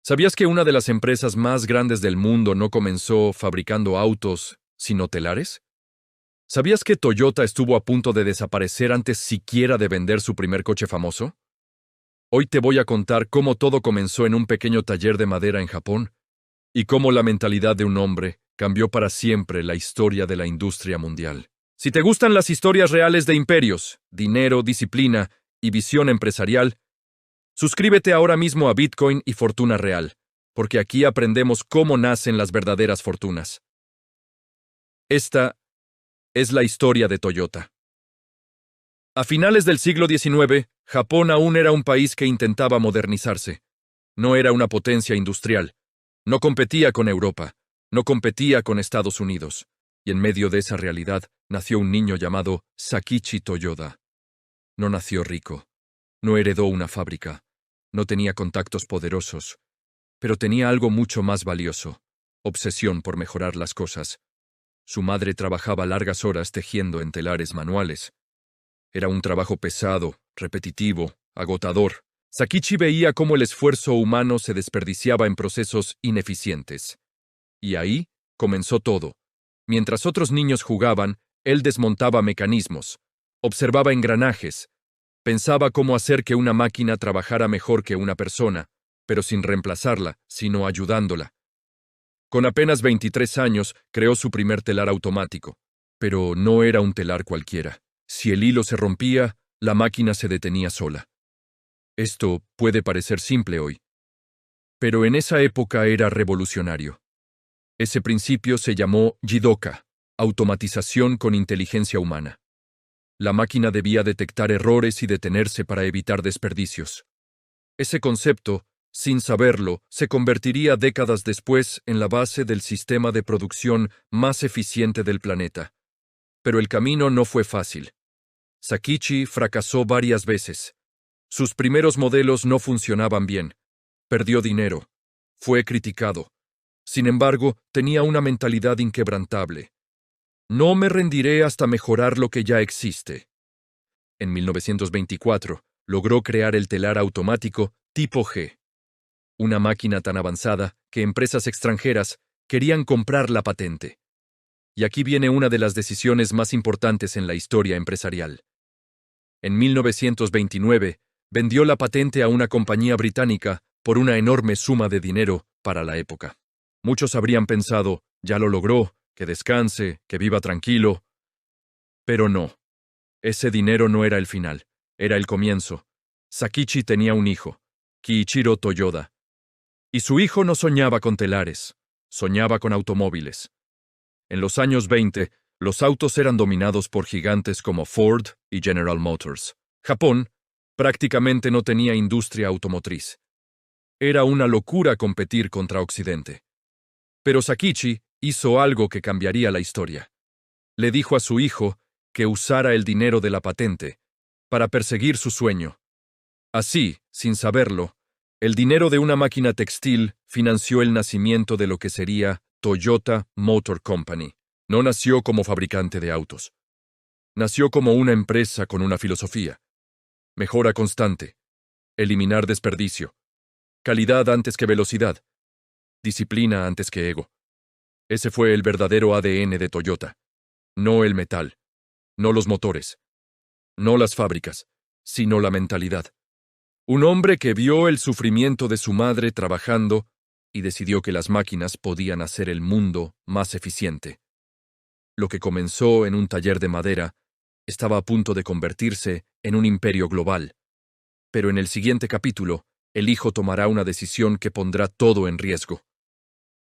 ¿Sabías que una de las empresas más grandes del mundo no comenzó fabricando autos, sino telares? ¿Sabías que Toyota estuvo a punto de desaparecer antes siquiera de vender su primer coche famoso? Hoy te voy a contar cómo todo comenzó en un pequeño taller de madera en Japón y cómo la mentalidad de un hombre cambió para siempre la historia de la industria mundial. Si te gustan las historias reales de imperios, dinero, disciplina y visión empresarial, suscríbete ahora mismo a Bitcoin y Fortuna Real, porque aquí aprendemos cómo nacen las verdaderas fortunas. Esta es la historia de Toyota. A finales del siglo XIX, Japón aún era un país que intentaba modernizarse. No era una potencia industrial. No competía con Europa. No competía con Estados Unidos. Y en medio de esa realidad nació un niño llamado Sakichi Toyoda. No nació rico. No heredó una fábrica. No tenía contactos poderosos. Pero tenía algo mucho más valioso: obsesión por mejorar las cosas. Su madre trabajaba largas horas tejiendo en telares manuales. Era un trabajo pesado, repetitivo, agotador. Sakichi veía cómo el esfuerzo humano se desperdiciaba en procesos ineficientes. Y ahí comenzó todo. Mientras otros niños jugaban, él desmontaba mecanismos, observaba engranajes, pensaba cómo hacer que una máquina trabajara mejor que una persona, pero sin reemplazarla, sino ayudándola. Con apenas 23 años, creó su primer telar automático. Pero no era un telar cualquiera. Si el hilo se rompía, la máquina se detenía sola. Esto puede parecer simple hoy, pero en esa época era revolucionario. Ese principio se llamó Jidoka, automatización con inteligencia humana. La máquina debía detectar errores y detenerse para evitar desperdicios. Ese concepto, sin saberlo, se convertiría décadas después en la base del sistema de producción más eficiente del planeta. Pero el camino no fue fácil. Sakichi fracasó varias veces. Sus primeros modelos no funcionaban bien. Perdió dinero. Fue criticado. Sin embargo, tenía una mentalidad inquebrantable. No me rendiré hasta mejorar lo que ya existe. En 1924, logró crear el telar automático tipo G. Una máquina tan avanzada que empresas extranjeras querían comprar la patente. Y aquí viene una de las decisiones más importantes en la historia empresarial. En 1929, vendió la patente a una compañía británica por una enorme suma de dinero para la época. Muchos habrían pensado, ya lo logró, que descanse, que viva tranquilo. Pero no. Ese dinero no era el final, era el comienzo. Sakichi tenía un hijo, Kiichiro Toyoda. Y su hijo no soñaba con telares, soñaba con automóviles. En los años 20, los autos eran dominados por gigantes como Ford y General Motors. Japón prácticamente no tenía industria automotriz. Era una locura competir contra Occidente. Pero Sakichi hizo algo que cambiaría la historia. Le dijo a su hijo que usara el dinero de la patente para perseguir su sueño. Así, sin saberlo, el dinero de una máquina textil financió el nacimiento de lo que sería Toyota Motor Company. No nació como fabricante de autos. Nació como una empresa con una filosofía: mejora constante, eliminar desperdicio, calidad antes que velocidad, disciplina antes que ego. Ese fue el verdadero ADN de Toyota. No el metal, no los motores, no las fábricas, sino la mentalidad. Un hombre que vio el sufrimiento de su madre trabajando y decidió que las máquinas podían hacer el mundo más eficiente. Lo que comenzó en un taller de madera estaba a punto de convertirse en un imperio global. Pero en el siguiente capítulo, el hijo tomará una decisión que pondrá todo en riesgo.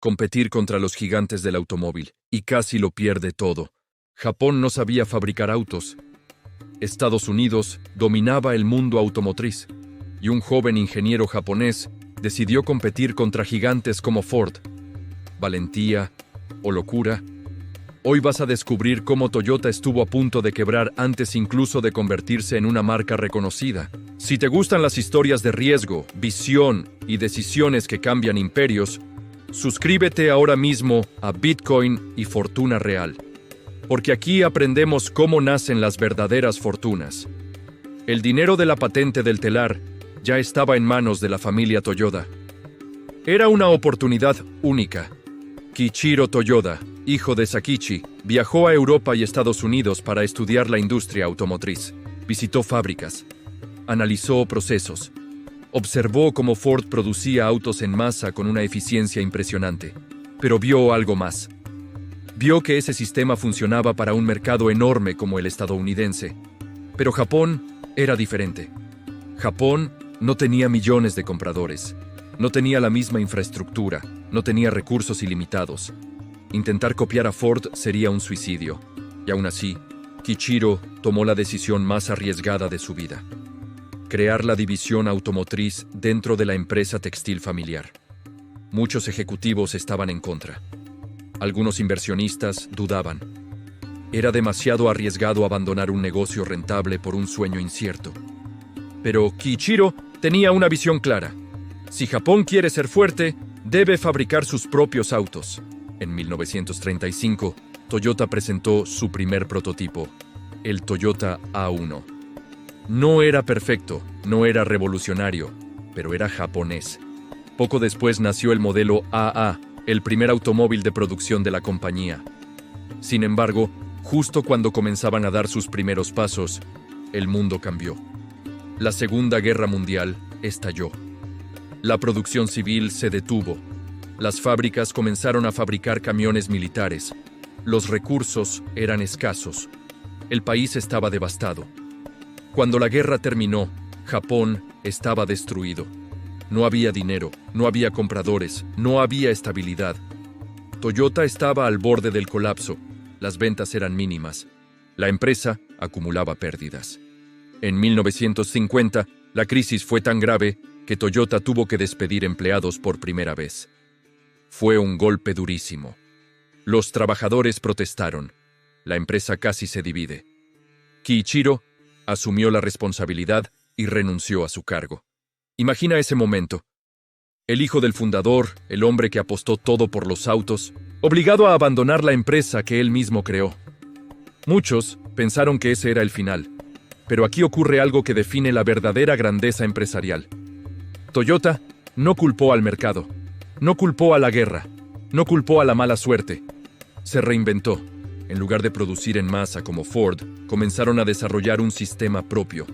Competir contra los gigantes del automóvil, y casi lo pierde todo. Japón no sabía fabricar autos. Estados Unidos dominaba el mundo automotriz, y un joven ingeniero japonés decidió competir contra gigantes como Ford. ¿Valentía o locura? Hoy vas a descubrir cómo Toyota estuvo a punto de quebrar antes incluso de convertirse en una marca reconocida. Si te gustan las historias de riesgo, visión y decisiones que cambian imperios, suscríbete ahora mismo a Bitcoin y Fortuna Real, porque aquí aprendemos cómo nacen las verdaderas fortunas. El dinero de la patente del telar ya estaba en manos de la familia Toyoda. Era una oportunidad única. Kiichiro Toyoda, hijo de Sakichi, viajó a Europa y Estados Unidos para estudiar la industria automotriz. Visitó fábricas, analizó procesos, observó cómo Ford producía autos en masa con una eficiencia impresionante, pero vio algo más. Vio que ese sistema funcionaba para un mercado enorme como el estadounidense. Pero Japón era diferente. Japón no tenía millones de compradores, no tenía la misma infraestructura, no tenía recursos ilimitados. Intentar copiar a Ford sería un suicidio, y aún así, Kiichiro tomó la decisión más arriesgada de su vida: crear la división automotriz dentro de la empresa textil familiar. Muchos ejecutivos estaban en contra. Algunos inversionistas dudaban. Era demasiado arriesgado abandonar un negocio rentable por un sueño incierto. Pero Kiichiro tenía una visión clara. Si Japón quiere ser fuerte, debe fabricar sus propios autos. En 1935, Toyota presentó su primer prototipo, el Toyota A1. No era perfecto, no era revolucionario, pero era japonés. Poco después nació el modelo AA, el primer automóvil de producción de la compañía. Sin embargo, justo cuando comenzaban a dar sus primeros pasos, el mundo cambió. La Segunda Guerra Mundial estalló. La producción civil se detuvo. Las fábricas comenzaron a fabricar camiones militares. Los recursos eran escasos. El país estaba devastado. Cuando la guerra terminó, Japón estaba destruido. No había dinero, no había compradores, no había estabilidad. Toyota estaba al borde del colapso. Las ventas eran mínimas. La empresa acumulaba pérdidas. En 1950, la crisis fue tan grave que Toyota tuvo que despedir empleados por primera vez. Fue un golpe durísimo. Los trabajadores protestaron. La empresa casi se divide. Kiichiro asumió la responsabilidad y renunció a su cargo. Imagina ese momento. El hijo del fundador, el hombre que apostó todo por los autos, obligado a abandonar la empresa que él mismo creó. Muchos pensaron que ese era el final, pero aquí ocurre algo que define la verdadera grandeza empresarial. Toyota no culpó al mercado, no culpó a la guerra, no culpó a la mala suerte. Se reinventó. En lugar de producir en masa como Ford, comenzaron a desarrollar un sistema propio.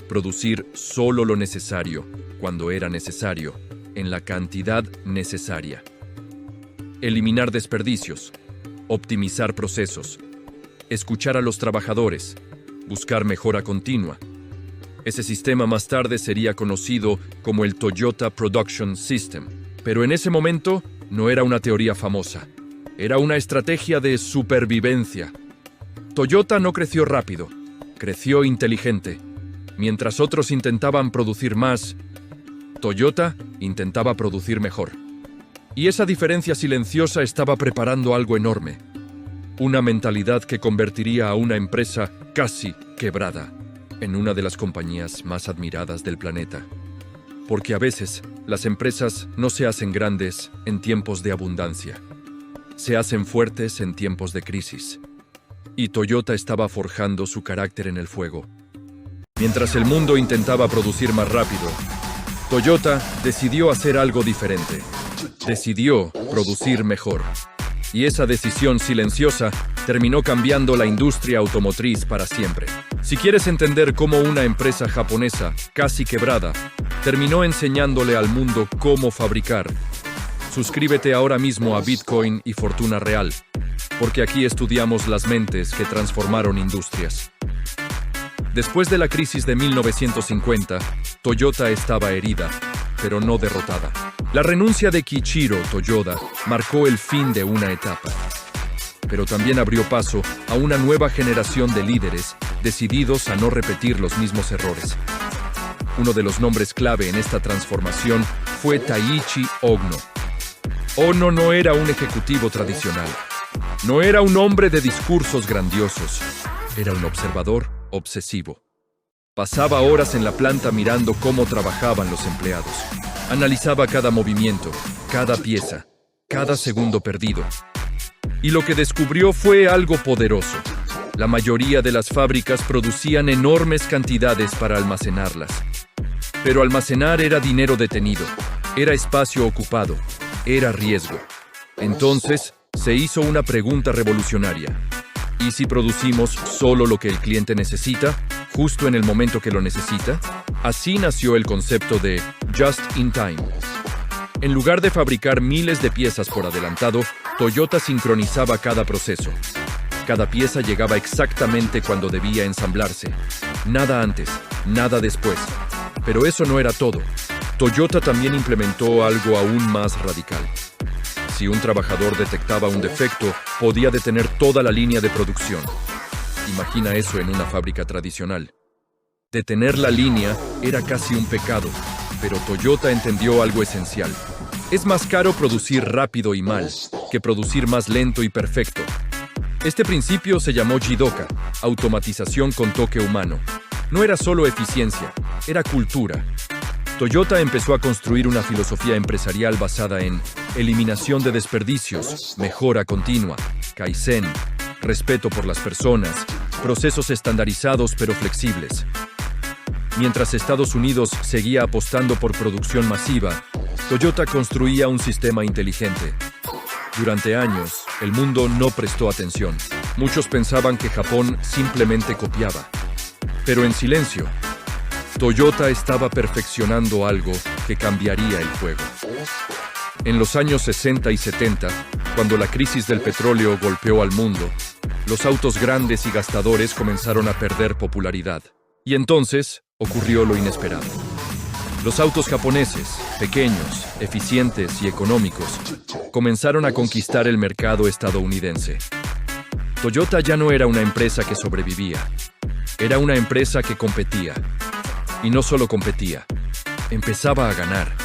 Producir solo lo necesario, cuando era necesario, en la cantidad necesaria. Eliminar desperdicios, optimizar procesos, escuchar a los trabajadores, buscar mejora continua. Ese sistema más tarde sería conocido como el Toyota Production System, pero en ese momento no era una teoría famosa, era una estrategia de supervivencia. Toyota no creció rápido, creció inteligente. Mientras otros intentaban producir más, Toyota intentaba producir mejor. Y esa diferencia silenciosa estaba preparando algo enorme. Una mentalidad que convertiría a una empresa casi quebrada en una de las compañías más admiradas del planeta. Porque a veces las empresas no se hacen grandes en tiempos de abundancia. Se hacen fuertes en tiempos de crisis. Y Toyota estaba forjando su carácter en el fuego. Mientras el mundo intentaba producir más rápido, Toyota decidió hacer algo diferente. Decidió producir mejor. Y esa decisión silenciosa terminó cambiando la industria automotriz para siempre. Si quieres entender cómo una empresa japonesa, casi quebrada, terminó enseñándole al mundo cómo fabricar, suscríbete ahora mismo a Bitcoin y Fortuna Real, porque aquí estudiamos las mentes que transformaron industrias. Después de la crisis de 1950, Toyota estaba herida, pero no derrotada. La renuncia de Kiichiro Toyoda marcó el fin de una etapa, pero también abrió paso a una nueva generación de líderes decididos a no repetir los mismos errores. Uno de los nombres clave en esta transformación fue Taiichi Ohno. Ohno no era un ejecutivo tradicional, no era un hombre de discursos grandiosos, era un observador obsesivo. Pasaba horas en la planta mirando cómo trabajaban los empleados. Analizaba cada movimiento, cada pieza, cada segundo perdido. Y lo que descubrió fue algo poderoso. La mayoría de las fábricas producían enormes cantidades para almacenarlas. Pero almacenar era dinero detenido. Era espacio ocupado, era riesgo. Entonces, se hizo una pregunta revolucionaria. ¿Y si producimos solo lo que el cliente necesita, justo en el momento que lo necesita? Así nació el concepto de Just in Time. En lugar de fabricar miles de piezas por adelantado, Toyota sincronizaba cada proceso. Cada pieza llegaba exactamente cuando debía ensamblarse. Nada antes, nada después. Pero eso no era todo. Toyota también implementó algo aún más radical. Si un trabajador detectaba un defecto, podía detener toda la línea de producción. Imagina eso en una fábrica tradicional. Detener la línea era casi un pecado, pero Toyota entendió algo esencial. Es más caro producir rápido y mal que producir más lento y perfecto. Este principio se llamó Jidoka, automatización con toque humano. No era solo eficiencia, era cultura. Toyota empezó a construir una filosofía empresarial basada en eliminación de desperdicios, mejora continua, Kaizen, respeto por las personas, procesos estandarizados pero flexibles. Mientras Estados Unidos seguía apostando por producción masiva, Toyota construía un sistema inteligente. Durante años, el mundo no prestó atención. Muchos pensaban que Japón simplemente copiaba. Pero en silencio, Toyota estaba perfeccionando algo que cambiaría el juego. En los años 60 y 70, cuando la crisis del petróleo golpeó al mundo, los autos grandes y gastadores comenzaron a perder popularidad. Y entonces ocurrió lo inesperado. Los autos japoneses, pequeños, eficientes y económicos, comenzaron a conquistar el mercado estadounidense. Toyota ya no era una empresa que sobrevivía, era una empresa que competía. Y no solo competía, empezaba a ganar.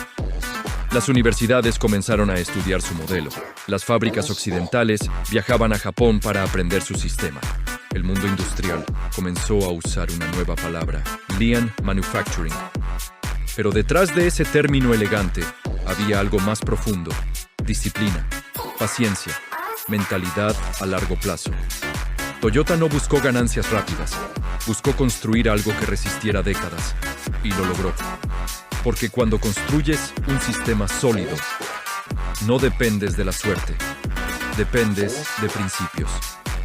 Las universidades comenzaron a estudiar su modelo. Las fábricas occidentales viajaban a Japón para aprender su sistema. El mundo industrial comenzó a usar una nueva palabra, Lean Manufacturing. Pero detrás de ese término elegante había algo más profundo: disciplina, paciencia, mentalidad a largo plazo. Toyota no buscó ganancias rápidas, buscó construir algo que resistiera décadas, y lo logró. Porque cuando construyes un sistema sólido, no dependes de la suerte, dependes de principios.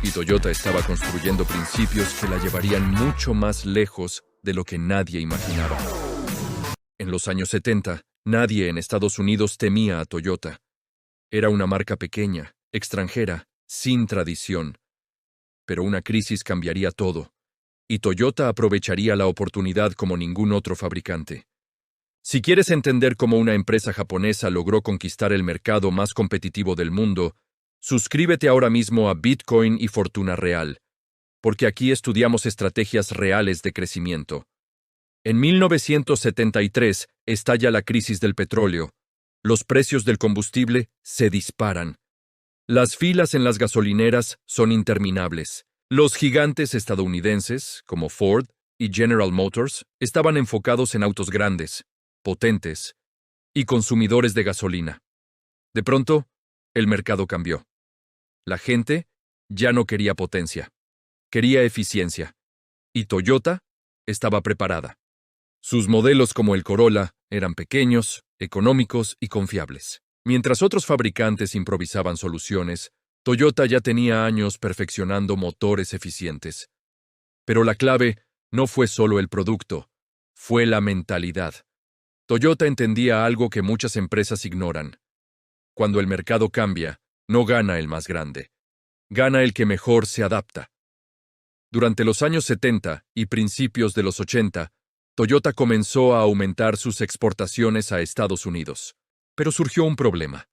Y Toyota estaba construyendo principios que la llevarían mucho más lejos de lo que nadie imaginaba. En los años 70, nadie en Estados Unidos temía a Toyota. Era una marca pequeña, extranjera, sin tradición. Pero una crisis cambiaría todo, y Toyota aprovecharía la oportunidad como ningún otro fabricante. Si quieres entender cómo una empresa japonesa logró conquistar el mercado más competitivo del mundo, suscríbete ahora mismo a Bitcoin y Fortuna Real, porque aquí estudiamos estrategias reales de crecimiento. En 1973 estalla la crisis del petróleo. Los precios del combustible se disparan. Las filas en las gasolineras son interminables. Los gigantes estadounidenses, como Ford y General Motors, estaban enfocados en autos grandes, potentes y consumidores de gasolina. De pronto, el mercado cambió. La gente ya no quería potencia, quería eficiencia, y Toyota estaba preparada. Sus modelos como el Corolla eran pequeños, económicos y confiables. Mientras otros fabricantes improvisaban soluciones, Toyota ya tenía años perfeccionando motores eficientes. Pero la clave no fue solo el producto, fue la mentalidad. Toyota entendía algo que muchas empresas ignoran. Cuando el mercado cambia, no gana el más grande, gana el que mejor se adapta. Durante los años 70 y principios de los 80, Toyota comenzó a aumentar sus exportaciones a Estados Unidos. Pero surgió un problema.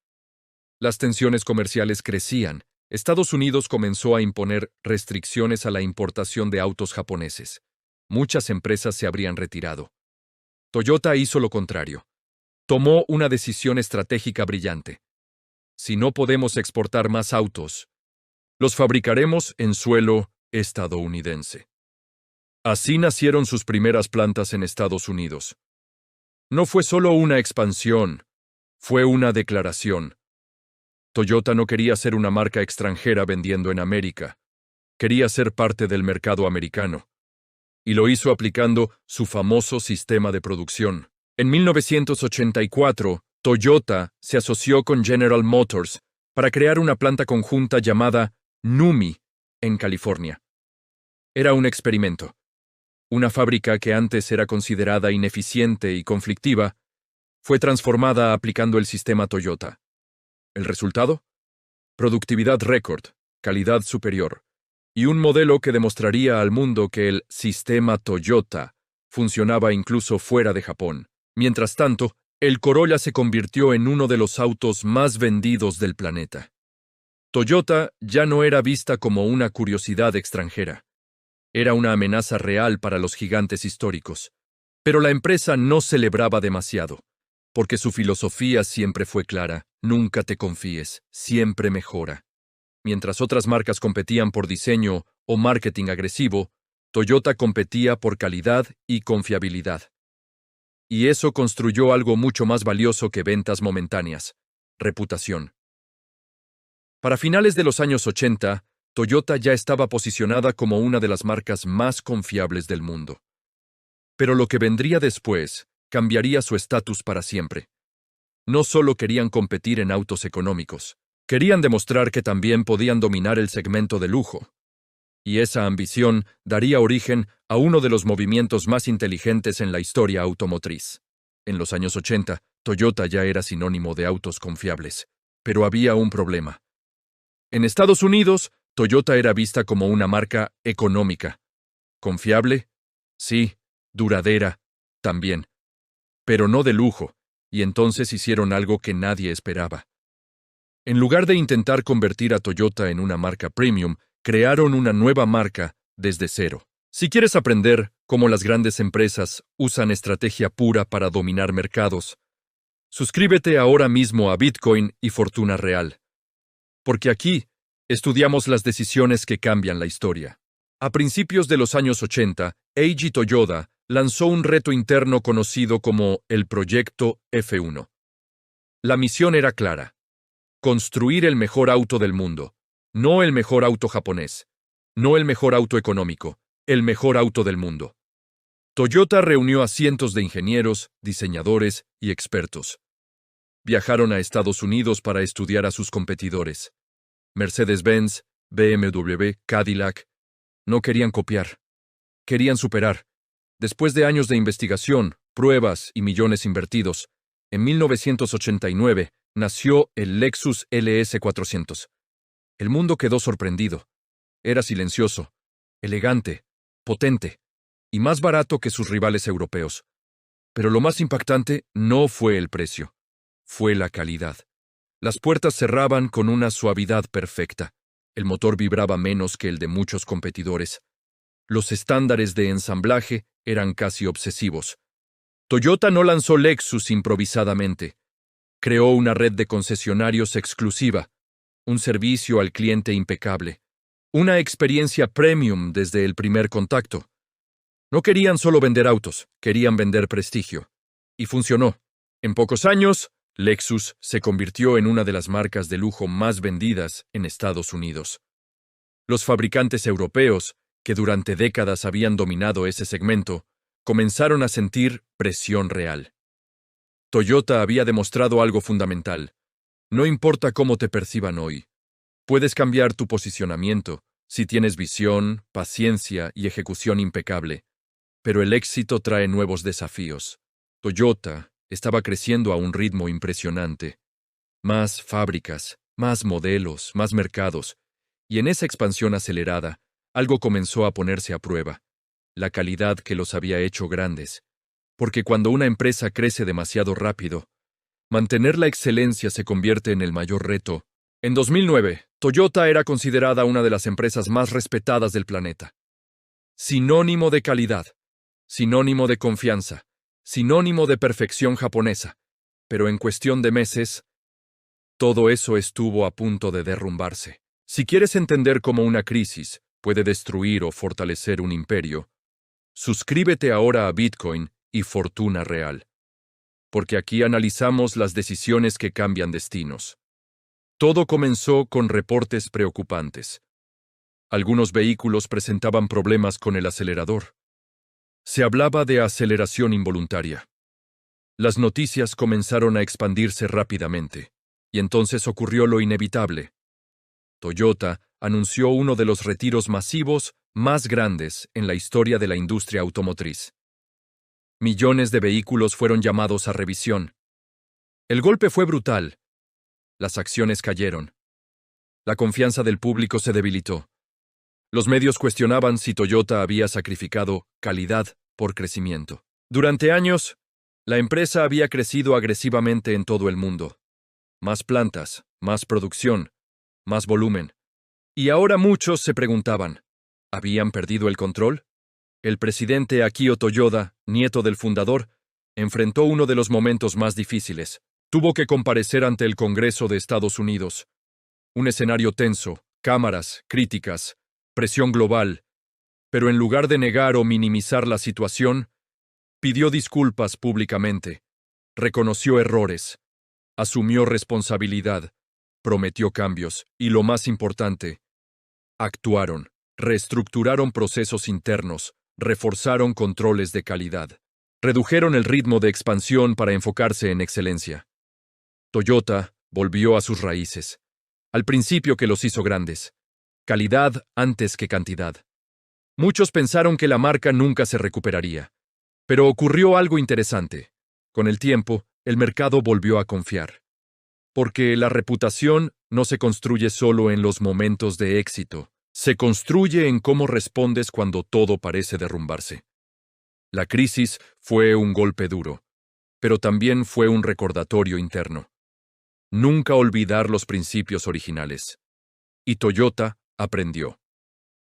Las tensiones comerciales crecían. Estados Unidos comenzó a imponer restricciones a la importación de autos japoneses. Muchas empresas se habrían retirado. Toyota hizo lo contrario. Tomó una decisión estratégica brillante. Si no podemos exportar más autos, los fabricaremos en suelo estadounidense. Así nacieron sus primeras plantas en Estados Unidos. No fue solo una expansión, fue una declaración. Toyota no quería ser una marca extranjera vendiendo en América. Quería ser parte del mercado americano. Y lo hizo aplicando su famoso sistema de producción. En 1984, Toyota se asoció con General Motors para crear una planta conjunta llamada NUMMI en California. Era un experimento. Una fábrica que antes era considerada ineficiente y conflictiva, fue transformada aplicando el sistema Toyota. ¿El resultado? Productividad récord, calidad superior, y un modelo que demostraría al mundo que el sistema Toyota funcionaba incluso fuera de Japón. Mientras tanto, el Corolla se convirtió en uno de los autos más vendidos del planeta. Toyota ya no era vista como una curiosidad extranjera. Era una amenaza real para los gigantes históricos. Pero la empresa no celebraba demasiado, porque su filosofía siempre fue clara: nunca te confíes, siempre mejora. Mientras otras marcas competían por diseño o marketing agresivo, Toyota competía por calidad y confiabilidad. Y eso construyó algo mucho más valioso que ventas momentáneas: reputación. Para finales de los años 80, Toyota ya estaba posicionada como una de las marcas más confiables del mundo. Pero lo que vendría después cambiaría su estatus para siempre. No solo querían competir en autos económicos, querían demostrar que también podían dominar el segmento de lujo. Y esa ambición daría origen a uno de los movimientos más inteligentes en la historia automotriz. En los años 80, Toyota ya era sinónimo de autos confiables, pero había un problema. En Estados Unidos, Toyota era vista como una marca económica. ¿Confiable? Sí. Duradera, también. Pero no de lujo, y entonces hicieron algo que nadie esperaba. En lugar de intentar convertir a Toyota en una marca premium, crearon una nueva marca desde cero. Si quieres aprender cómo las grandes empresas usan estrategia pura para dominar mercados, suscríbete ahora mismo a Bitcoin y Fortuna Real. Porque aquí estudiamos las decisiones que cambian la historia. A principios de los años 80, Eiji Toyoda lanzó un reto interno conocido como el Proyecto F1. La misión era clara: construir el mejor auto del mundo, no el mejor auto japonés, no el mejor auto económico, el mejor auto del mundo. Toyota reunió a cientos de ingenieros, diseñadores y expertos. Viajaron a Estados Unidos para estudiar a sus competidores. Mercedes-Benz, BMW, Cadillac. No querían copiar. Querían superar. Después de años de investigación, pruebas y millones invertidos, en 1989 nació el Lexus LS400. El mundo quedó sorprendido. Era silencioso, elegante, potente y más barato que sus rivales europeos. Pero lo más impactante no fue el precio, fue la calidad. Las puertas cerraban con una suavidad perfecta. El motor vibraba menos que el de muchos competidores. Los estándares de ensamblaje eran casi obsesivos. Toyota no lanzó Lexus improvisadamente. Creó una red de concesionarios exclusiva, un servicio al cliente impecable, una experiencia premium desde el primer contacto. No querían solo vender autos, querían vender prestigio. Y funcionó. En pocos años, Lexus se convirtió en una de las marcas de lujo más vendidas en Estados Unidos. Los fabricantes europeos, que durante décadas habían dominado ese segmento, comenzaron a sentir presión real. Toyota había demostrado algo fundamental: no importa cómo te perciban hoy, puedes cambiar tu posicionamiento si tienes visión, paciencia y ejecución impecable. Pero el éxito trae nuevos desafíos. Toyota estaba creciendo a un ritmo impresionante. Más fábricas, más modelos, más mercados. Y en esa expansión acelerada, algo comenzó a ponerse a prueba: la calidad que los había hecho grandes. Porque cuando una empresa crece demasiado rápido, mantener la excelencia se convierte en el mayor reto. En 2009, Toyota era considerada una de las empresas más respetadas del planeta. Sinónimo de calidad, sinónimo de confianza, sinónimo de perfección japonesa. Pero en cuestión de meses, todo eso estuvo a punto de derrumbarse. Si quieres entender cómo una crisis puede destruir o fortalecer un imperio, suscríbete ahora a Bitcoin y Fortuna Real. Porque aquí analizamos las decisiones que cambian destinos. Todo comenzó con reportes preocupantes. Algunos vehículos presentaban problemas con el acelerador. Se hablaba de aceleración involuntaria. Las noticias comenzaron a expandirse rápidamente, y entonces ocurrió lo inevitable. Toyota anunció uno de los retiros masivos más grandes en la historia de la industria automotriz. Millones de vehículos fueron llamados a revisión. El golpe fue brutal. Las acciones cayeron. La confianza del público se debilitó. Los medios cuestionaban si Toyota había sacrificado calidad por crecimiento. Durante años, la empresa había crecido agresivamente en todo el mundo. Más plantas, más producción, más volumen. Y ahora muchos se preguntaban, ¿habían perdido el control? El presidente Akio Toyoda, nieto del fundador, enfrentó uno de los momentos más difíciles. Tuvo que comparecer ante el Congreso de Estados Unidos. Un escenario tenso, cámaras, críticas, presión global. Pero en lugar de negar o minimizar la situación, pidió disculpas públicamente, reconoció errores, asumió responsabilidad, prometió cambios y, lo más importante, actuaron, reestructuraron procesos internos, reforzaron controles de calidad, redujeron el ritmo de expansión para enfocarse en excelencia. Toyota volvió a sus raíces, al principio que los hizo grandes, calidad antes que cantidad. Muchos pensaron que la marca nunca se recuperaría, pero ocurrió algo interesante. Con el tiempo, el mercado volvió a confiar. Porque la reputación no se construye solo en los momentos de éxito, se construye en cómo respondes cuando todo parece derrumbarse. La crisis fue un golpe duro, pero también fue un recordatorio interno. Nunca olvidar los principios originales. Y Toyota aprendió.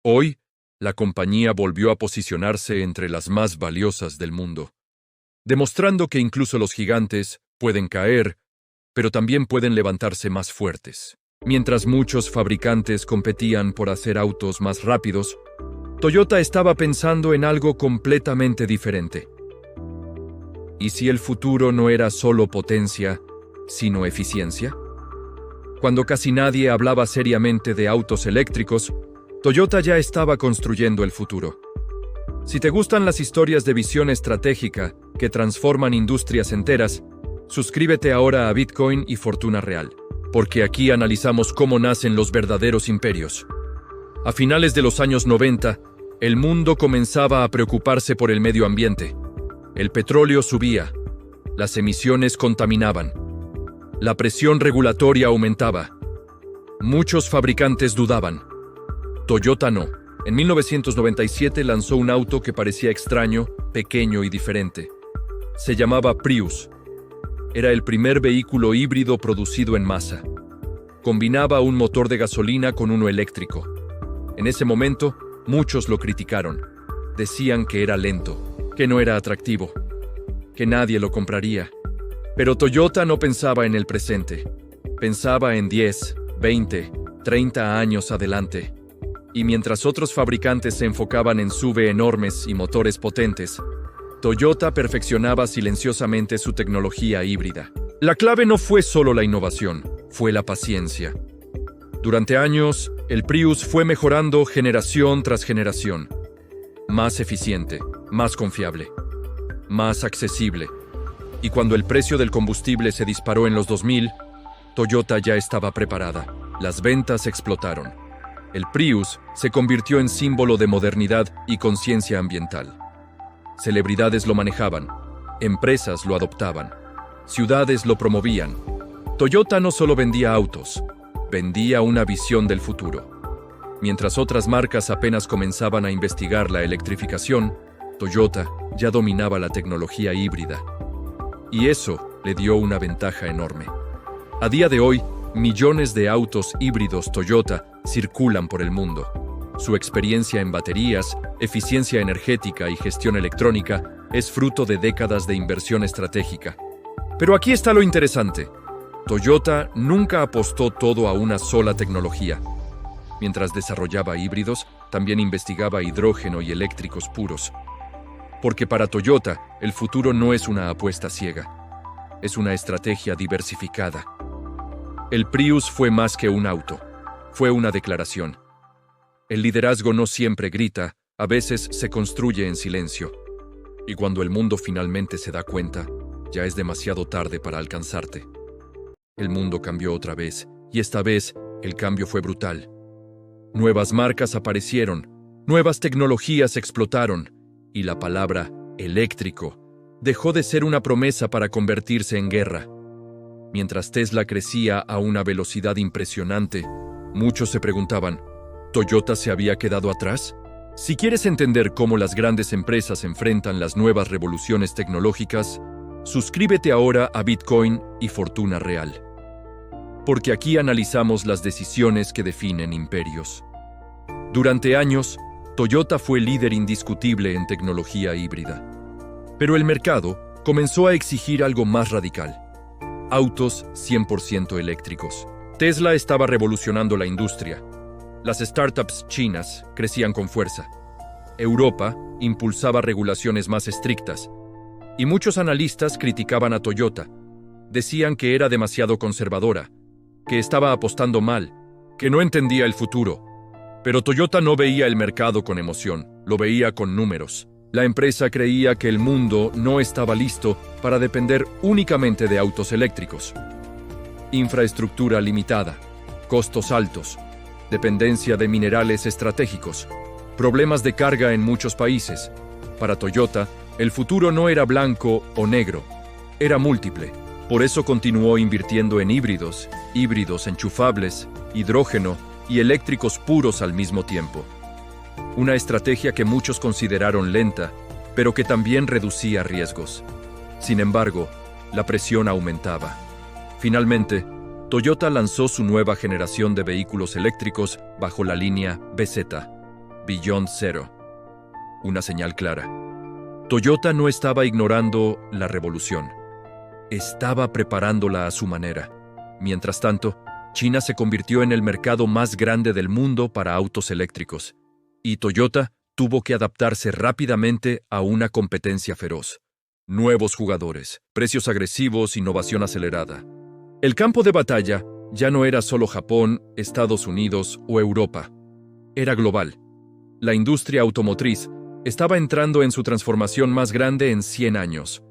Hoy, la compañía volvió a posicionarse entre las más valiosas del mundo, demostrando que incluso los gigantes pueden caer, pero también pueden levantarse más fuertes. Mientras muchos fabricantes competían por hacer autos más rápidos, Toyota estaba pensando en algo completamente diferente. ¿Y si el futuro no era solo potencia, sino eficiencia? Cuando casi nadie hablaba seriamente de autos eléctricos, Toyota ya estaba construyendo el futuro. Si te gustan las historias de visión estratégica que transforman industrias enteras, suscríbete ahora a Bitcoin y Fortuna Real, porque aquí analizamos cómo nacen los verdaderos imperios. A finales de los años 90, el mundo comenzaba a preocuparse por el medio ambiente. El petróleo subía, las emisiones contaminaban, la presión regulatoria aumentaba. Muchos fabricantes dudaban. Toyota no. En 1997 lanzó un auto que parecía extraño, pequeño y diferente. Se llamaba Prius. Era el primer vehículo híbrido producido en masa. Combinaba un motor de gasolina con uno eléctrico. En ese momento, muchos lo criticaron. Decían que era lento, que no era atractivo, que nadie lo compraría. Pero Toyota no pensaba en el presente. Pensaba en 10, 20, 30 años adelante. Y mientras otros fabricantes se enfocaban en SUV enormes y motores potentes, Toyota perfeccionaba silenciosamente su tecnología híbrida. La clave no fue solo la innovación, fue la paciencia. Durante años, el Prius fue mejorando generación tras generación. Más eficiente, más confiable, más accesible. Y cuando el precio del combustible se disparó en los 2000, Toyota ya estaba preparada. Las ventas explotaron. El Prius se convirtió en símbolo de modernidad y conciencia ambiental. Celebridades lo manejaban, empresas lo adoptaban, ciudades lo promovían. Toyota no solo vendía autos, vendía una visión del futuro. Mientras otras marcas apenas comenzaban a investigar la electrificación, Toyota ya dominaba la tecnología híbrida. Y eso le dio una ventaja enorme. A día de hoy, millones de autos híbridos Toyota circulan por el mundo. Su experiencia en baterías, eficiencia energética y gestión electrónica es fruto de décadas de inversión estratégica. Pero aquí está lo interesante. Toyota nunca apostó todo a una sola tecnología. Mientras desarrollaba híbridos, también investigaba hidrógeno y eléctricos puros. Porque para Toyota, el futuro no es una apuesta ciega. Es una estrategia diversificada. El Prius fue más que un auto. Fue una declaración. El liderazgo no siempre grita, a veces se construye en silencio. Y cuando el mundo finalmente se da cuenta, ya es demasiado tarde para alcanzarte. El mundo cambió otra vez, y esta vez el cambio fue brutal. Nuevas marcas aparecieron, nuevas tecnologías explotaron, y la palabra eléctrico dejó de ser una promesa para convertirse en guerra. Mientras Tesla crecía a una velocidad impresionante, muchos se preguntaban, ¿Toyota se había quedado atrás? Si quieres entender cómo las grandes empresas enfrentan las nuevas revoluciones tecnológicas, suscríbete ahora a Bitcoin y Fortuna Real. Porque aquí analizamos las decisiones que definen imperios. Durante años, Toyota fue líder indiscutible en tecnología híbrida. Pero el mercado comenzó a exigir algo más radical: autos 100% eléctricos. Tesla estaba revolucionando la industria. Las startups chinas crecían con fuerza. Europa impulsaba regulaciones más estrictas. Y muchos analistas criticaban a Toyota. Decían que era demasiado conservadora, que estaba apostando mal, que no entendía el futuro. Pero Toyota no veía el mercado con emoción, lo veía con números. La empresa creía que el mundo no estaba listo para depender únicamente de autos eléctricos. Infraestructura limitada, costos altos, dependencia de minerales estratégicos, problemas de carga en muchos países. Para Toyota, el futuro no era blanco o negro, era múltiple. Por eso continuó invirtiendo en híbridos enchufables, hidrógeno y eléctricos puros al mismo tiempo. Una estrategia que muchos consideraron lenta, pero que también reducía riesgos. Sin embargo, la presión aumentaba. Finalmente, Toyota lanzó su nueva generación de vehículos eléctricos bajo la línea BZ, Beyond Zero. Una señal clara. Toyota no estaba ignorando la revolución. Estaba preparándola a su manera. Mientras tanto, China se convirtió en el mercado más grande del mundo para autos eléctricos, y Toyota tuvo que adaptarse rápidamente a una competencia feroz. Nuevos jugadores, precios agresivos, innovación acelerada. El campo de batalla ya no era solo Japón, Estados Unidos o Europa. Era global. La industria automotriz estaba entrando en su transformación más grande en 100 años.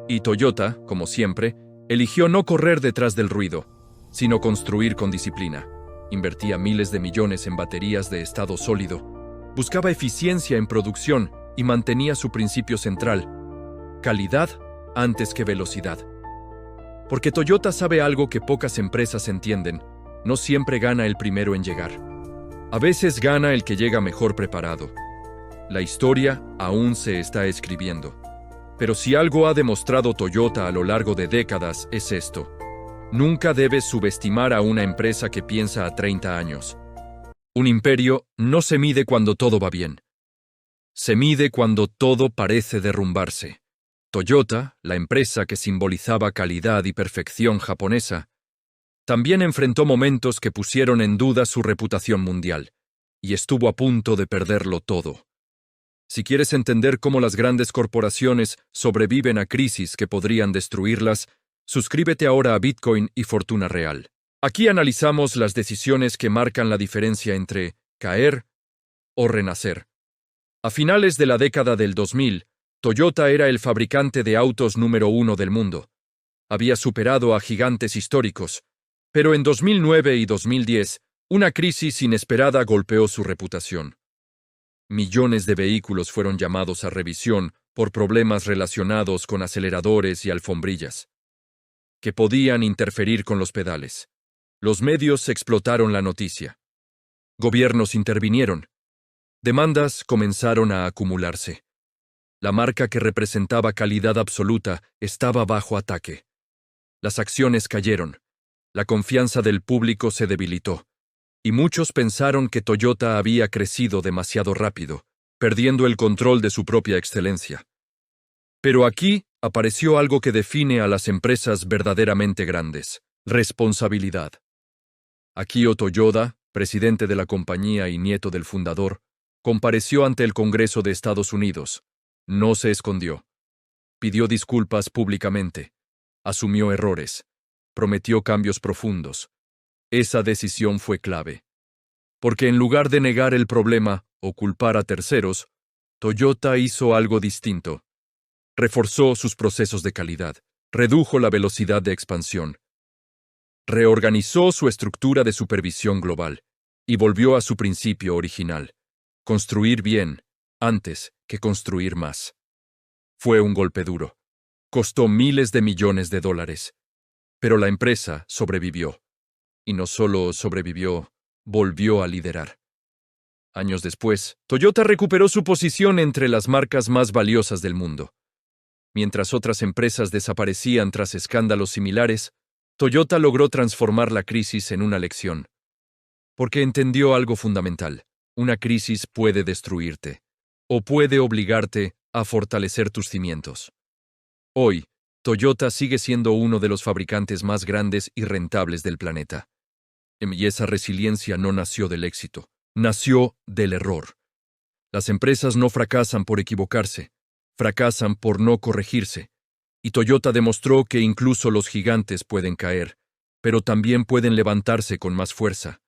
Y Toyota, como siempre, eligió no correr detrás del ruido, sino construir con disciplina. Invertía miles de millones en baterías de estado sólido, buscaba eficiencia en producción y mantenía su principio central: calidad antes que velocidad. Porque Toyota sabe algo que pocas empresas entienden: no siempre gana el primero en llegar. A veces gana el que llega mejor preparado. La historia aún se está escribiendo. Pero si algo ha demostrado Toyota a lo largo de décadas es esto: nunca debes subestimar a una empresa que piensa a 30 años. Un imperio no se mide cuando todo va bien. Se mide cuando todo parece derrumbarse. Toyota, la empresa que simbolizaba calidad y perfección japonesa, también enfrentó momentos que pusieron en duda su reputación mundial, y estuvo a punto de perderlo todo. Si quieres entender cómo las grandes corporaciones sobreviven a crisis que podrían destruirlas, suscríbete ahora a Bitcoin y Fortuna Real. Aquí analizamos las decisiones que marcan la diferencia entre caer o renacer. A finales de la década del 2000, Toyota era el fabricante de autos número 1 del mundo. Había superado a gigantes históricos, pero en 2009 y 2010, una crisis inesperada golpeó su reputación. Millones de vehículos fueron llamados a revisión por problemas relacionados con aceleradores y alfombrillas, que podían interferir con los pedales. Los medios explotaron la noticia. Gobiernos intervinieron. Demandas comenzaron a acumularse. La marca que representaba calidad absoluta estaba bajo ataque. Las acciones cayeron. La confianza del público se debilitó. Y muchos pensaron que Toyota había crecido demasiado rápido, perdiendo el control de su propia excelencia. Pero aquí apareció algo que define a las empresas verdaderamente grandes: responsabilidad. Akio Toyoda, presidente de la compañía y nieto del fundador, compareció ante el Congreso de Estados Unidos. No se escondió. Pidió disculpas públicamente. Asumió errores. Prometió cambios profundos. Esa decisión fue clave. Porque en lugar de negar el problema o culpar a terceros, Toyota hizo algo distinto. Reforzó sus procesos de calidad. Redujo la velocidad de expansión. Reorganizó su estructura de supervisión global y volvió a su principio original: construir bien antes que construir más. Fue un golpe duro. Costó miles de millones de dólares. Pero la empresa sobrevivió. Y no solo sobrevivió, volvió a liderar. Años después, Toyota recuperó su posición entre las marcas más valiosas del mundo. Mientras otras empresas desaparecían tras escándalos similares, Toyota logró transformar la crisis en una lección. Porque entendió algo fundamental: una crisis puede destruirte, o puede obligarte a fortalecer tus cimientos. Hoy, Toyota sigue siendo uno de los fabricantes más grandes y rentables del planeta. Y esa resiliencia no nació del éxito, nació del error. Las empresas no fracasan por equivocarse, fracasan por no corregirse. Y Toyota demostró que incluso los gigantes pueden caer, pero también pueden levantarse con más fuerza.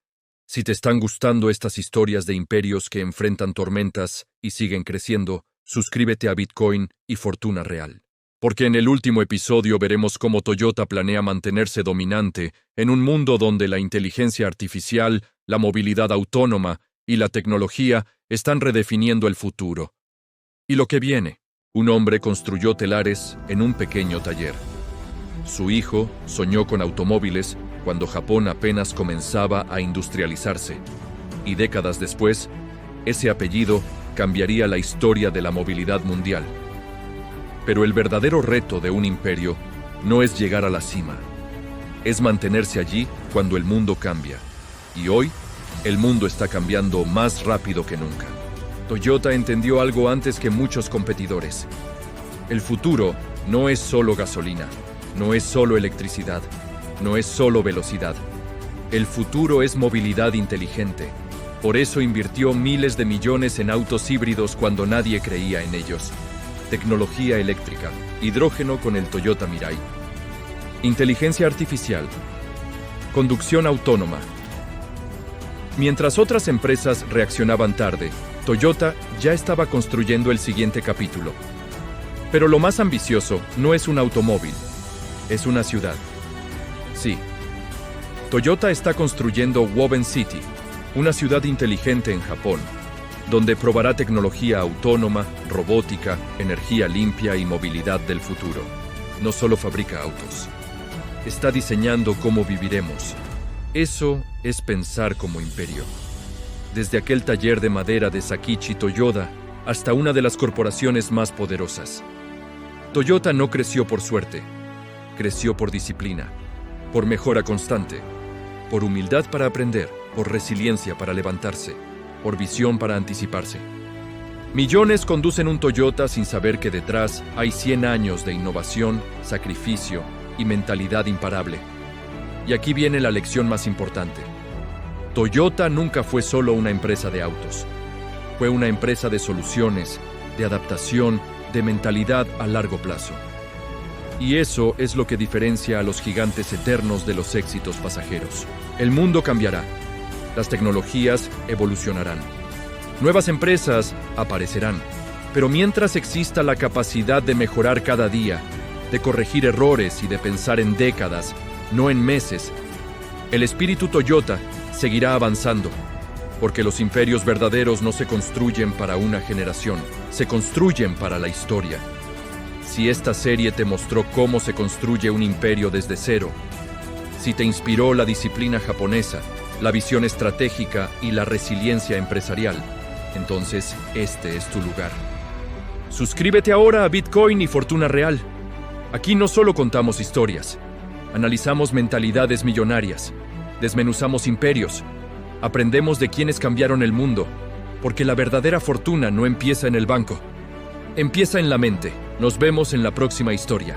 Si te están gustando estas historias de imperios que enfrentan tormentas y siguen creciendo, suscríbete a Bitcoin y Fortuna Real. Porque en el último episodio veremos cómo Toyota planea mantenerse dominante en un mundo donde la inteligencia artificial, la movilidad autónoma y la tecnología están redefiniendo el futuro. Y lo que viene: un hombre construyó telares en un pequeño taller. Su hijo soñó con automóviles cuando Japón apenas comenzaba a industrializarse. Y décadas después, ese apellido cambiaría la historia de la movilidad mundial. Pero el verdadero reto de un imperio no es llegar a la cima. Es mantenerse allí cuando el mundo cambia. Y hoy, el mundo está cambiando más rápido que nunca. Toyota entendió algo antes que muchos competidores. El futuro no es solo gasolina, no es solo electricidad, no es solo velocidad. El futuro es movilidad inteligente. Por eso invirtió miles de millones en autos híbridos cuando nadie creía en ellos. Tecnología eléctrica, hidrógeno con el Toyota Mirai. Inteligencia artificial. Conducción autónoma. Mientras otras empresas reaccionaban tarde, Toyota ya estaba construyendo el siguiente capítulo. Pero lo más ambicioso no es un automóvil, es una ciudad. Sí, Toyota está construyendo Woven City, una ciudad inteligente en Japón, donde probará tecnología autónoma, robótica, energía limpia y movilidad del futuro. No solo fabrica autos, está diseñando cómo viviremos. Eso es pensar como imperio. Desde aquel taller de madera de Sakichi Toyoda hasta una de las corporaciones más poderosas. Toyota no creció por suerte, creció por disciplina, por mejora constante, por humildad para aprender, por resiliencia para levantarse, por visión para anticiparse. Millones conducen un Toyota sin saber que detrás hay 100 años de innovación, sacrificio y mentalidad imparable. Y aquí viene la lección más importante. Toyota nunca fue solo una empresa de autos. Fue una empresa de soluciones, de adaptación, de mentalidad a largo plazo. Y eso es lo que diferencia a los gigantes eternos de los éxitos pasajeros. El mundo cambiará. Las tecnologías evolucionarán. Nuevas empresas aparecerán. Pero mientras exista la capacidad de mejorar cada día, de corregir errores y de pensar en décadas, no en meses, el espíritu Toyota seguirá avanzando, porque los imperios verdaderos no se construyen para una generación, se construyen para la historia. Si esta serie te mostró cómo se construye un imperio desde cero, si te inspiró la disciplina japonesa, la visión estratégica y la resiliencia empresarial, entonces este es tu lugar. Suscríbete ahora a Bitcoin y Fortuna Real. Aquí no solo contamos historias, analizamos mentalidades millonarias, desmenuzamos imperios, aprendemos de quienes cambiaron el mundo, porque la verdadera fortuna no empieza en el banco, empieza en la mente. Nos vemos en la próxima historia.